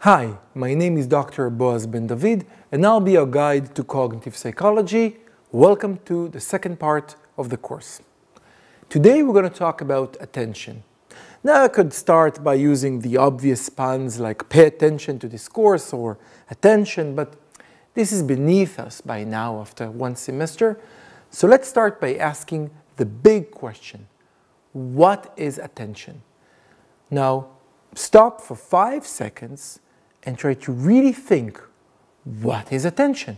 Hi, my name is Dr. Boaz Ben David, and I'll be your guide to cognitive psychology. Welcome to the second part of the course. Today we're going to talk about attention. Now I could start by using the obvious puns like pay attention to this course or attention, but this is beneath us by now after one semester. So let's start by asking the big question. What is attention? Now stop for 5 seconds and try to really think, what is attention?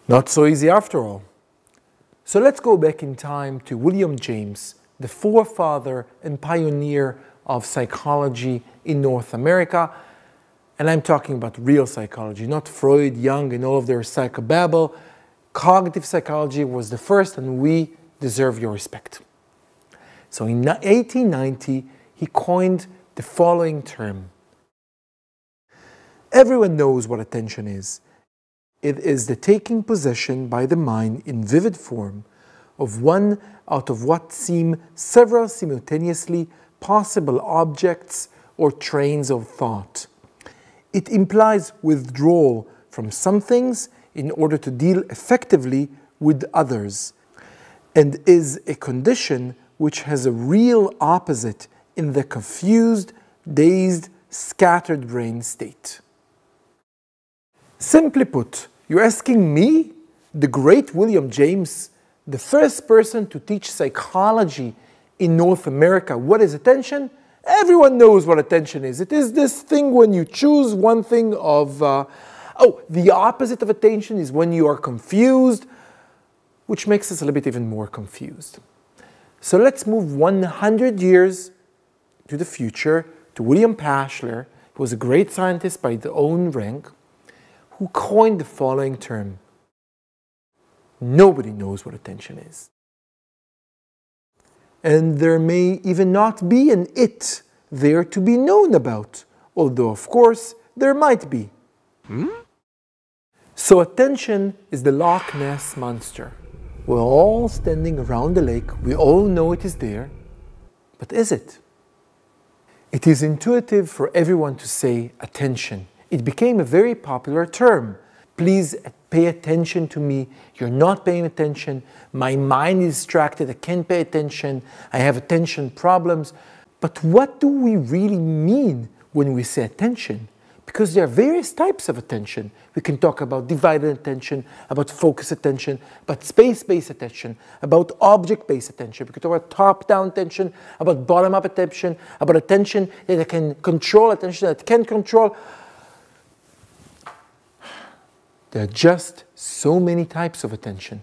Not so easy after all. So let's go back in time to William James, the forefather and pioneer of psychology in North America. And I'm talking about real psychology, not Freud, Jung, and all of their psychobabble. Cognitive psychology was the first, and we deserve your respect. So in 1890, he coined the following term. Everyone knows what attention is. It is the taking possession by the mind in vivid form of one out of what seem several simultaneously possible objects or trains of thought. It implies withdrawal from some things in order to deal effectively with others, and is a condition which has a real opposite in the confused, dazed, scattered brain state. Simply put, you're asking me, the great William James, the first person to teach psychology in North America, what is attention? Everyone knows what attention is. It is this thing when you choose one thing of, the opposite of attention is when you are confused, which makes us a little bit even more confused. So let's move 100 years to the future, to William Pashler, who was a great scientist by his own rank, who coined the following term. Nobody knows what attention is. And there may even not be an it there to be known about, although of course there might be. So attention is the Loch Ness Monster. We're all standing around the lake, we all know it is there, but is it? It is intuitive for everyone to say attention. It became a very popular term. Please pay attention to me. You're not paying attention. My mind is distracted. I can't pay attention. I have attention problems. But what do we really mean when we say attention? Because there are various types of attention. We can talk about divided attention, about focused attention, about space-based attention, about object-based attention. We can talk about top-down attention, about bottom-up attention, about attention that I can control, attention that I can't control. There are just so many types of attention.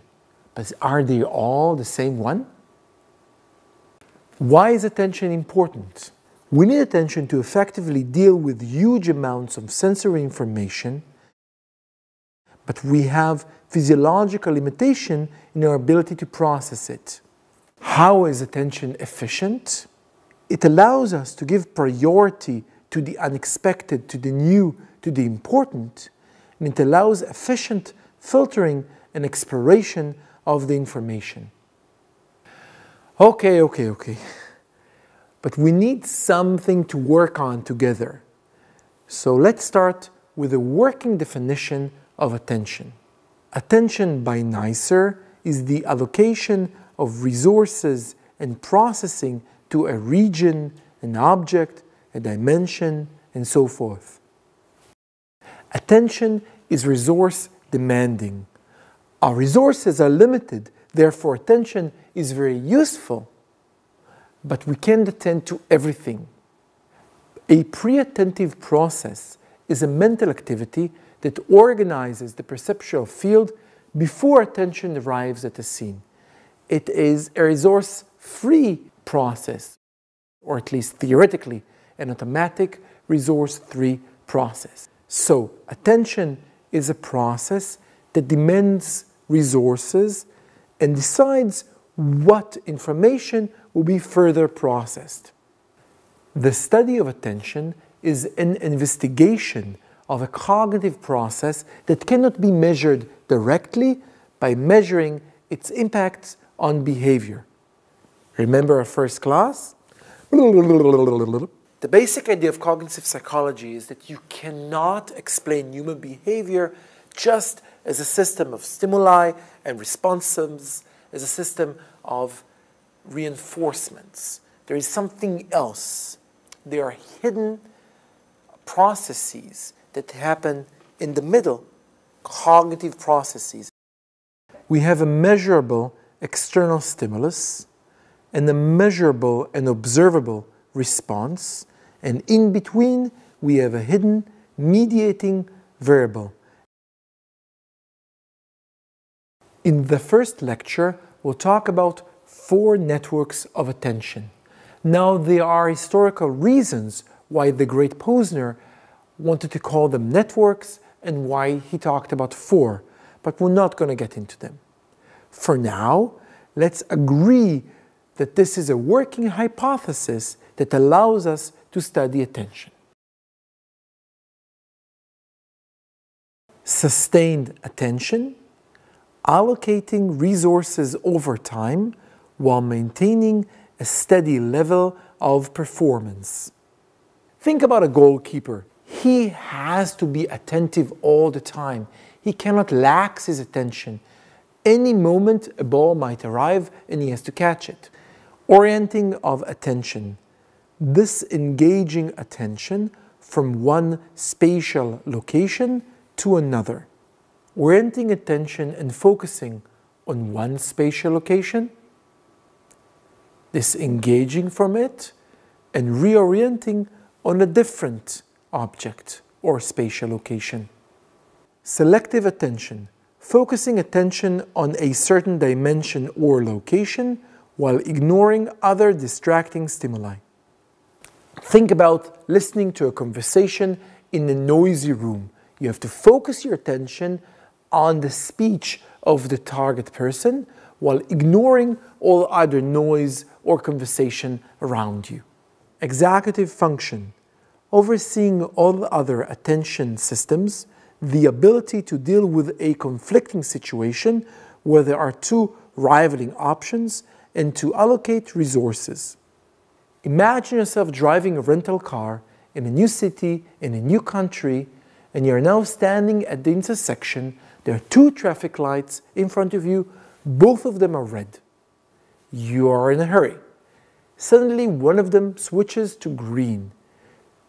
But are they all the same one? Why is attention important? We need attention to effectively deal with huge amounts of sensory information, but we have physiological limitation in our ability to process it. How is attention efficient? It allows us to give priority to the unexpected, to the new, to the important, and it allows efficient filtering and exploration of the information. Okay. But we need something to work on together. So let's start with a working definition of attention. Attention by Neisser is the allocation of resources and processing to a region, an object, a dimension, and so forth. Attention is resource demanding. Our resources are limited, therefore attention is very useful. But we can't attend to everything. A pre-attentive process is a mental activity that organizes the perceptual field before attention arrives at the scene. It is a resource-free process, or at least theoretically, an automatic resource-free process. So, attention is a process that demands resources and decides what information will be further processed. The study of attention is an investigation of a cognitive process that cannot be measured directly by measuring its impacts on behavior. Remember our first class? The basic idea of cognitive psychology is that you cannot explain human behavior just as a system of stimuli and responses, as a system of reinforcements. There is something else. There are hidden processes that happen in the middle, cognitive processes. We have a measurable external stimulus and a measurable and observable response, and in between we have a hidden mediating variable. In the first lecture, we'll talk about 4 networks of attention. Now, there are historical reasons why the great Posner wanted to call them networks and why he talked about 4, but we're not going to get into them. For now, let's agree that this is a working hypothesis that allows us to study attention. Sustained attention, allocating resources over time while maintaining a steady level of performance. Think about a goalkeeper. He has to be attentive all the time. He cannot lax his attention. Any moment a ball might arrive and he has to catch it. Orienting of attention. Disengaging attention from one spatial location to another. Orienting attention and focusing on one spatial location, disengaging from it, and reorienting on a different object or spatial location. Selective attention, focusing attention on a certain dimension or location while ignoring other distracting stimuli. Think about listening to a conversation in a noisy room. You have to focus your attention on the speech of the target person while ignoring all other noise or conversation around you. Executive function, overseeing all other attention systems, the ability to deal with a conflicting situation where there are 2 rivaling options and to allocate resources. Imagine yourself driving a rental car in a new city, in a new country, and you're now standing at the intersection. There are 2 traffic lights in front of you, both of them are red. You are in a hurry. Suddenly one of them switches to green.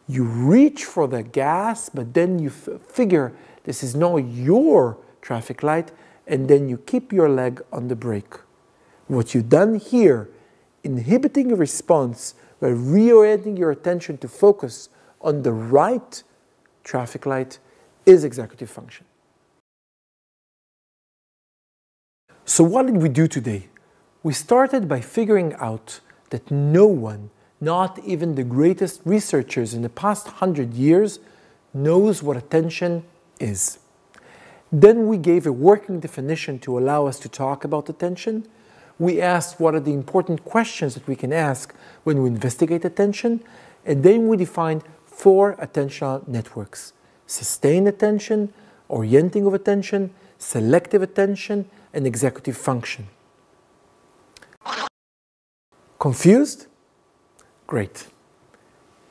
You reach for the gas, but then you figure this is not your traffic light, and then you keep your leg on the brake. What you've done here, inhibiting a response by reorienting your attention to focus on the right traffic light, is executive function. So what did we do today? We started by figuring out that no one, not even the greatest researchers in the past 100 years, knows what attention is. Then we gave a working definition to allow us to talk about attention. We asked what are the important questions that we can ask when we investigate attention, and then we defined 4 attentional networks: sustained attention, orienting of attention, selective attention, and executive function. Confused? Great.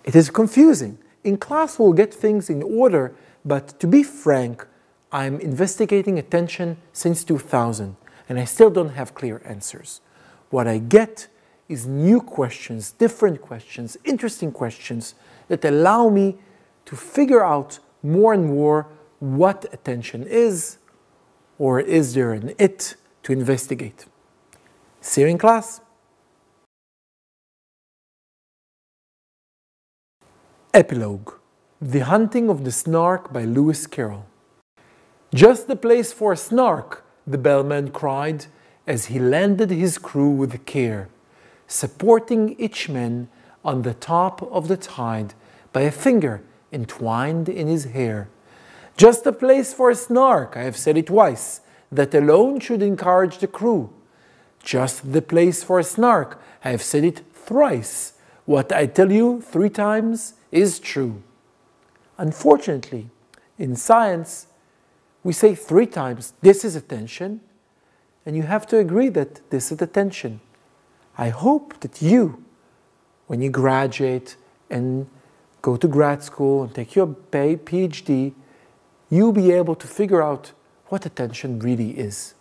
It is confusing. In class we'll get things in order, but to be frank, I'm investigating attention since 2000, and I still don't have clear answers. What I get is new questions, different questions, interesting questions that allow me to figure out more and more what attention is, or is there an it to investigate. See you in class. Epilogue: The Hunting of the Snark by Lewis Carroll. "Just the place for a snark," the bellman cried as he landed his crew with care, supporting each man on the top of the tide by a finger entwined in his hair. "Just the place for a snark, I have said it twice, that alone should encourage the crew. Just the place for a snark, I have said it thrice. What I tell you 3 times is true." Unfortunately, in science, we say 3 times, this is attention, and you have to agree that this is the tension. I hope that you, when you graduate and go to grad school and take your PhD, you'll be able to figure out what attention really is.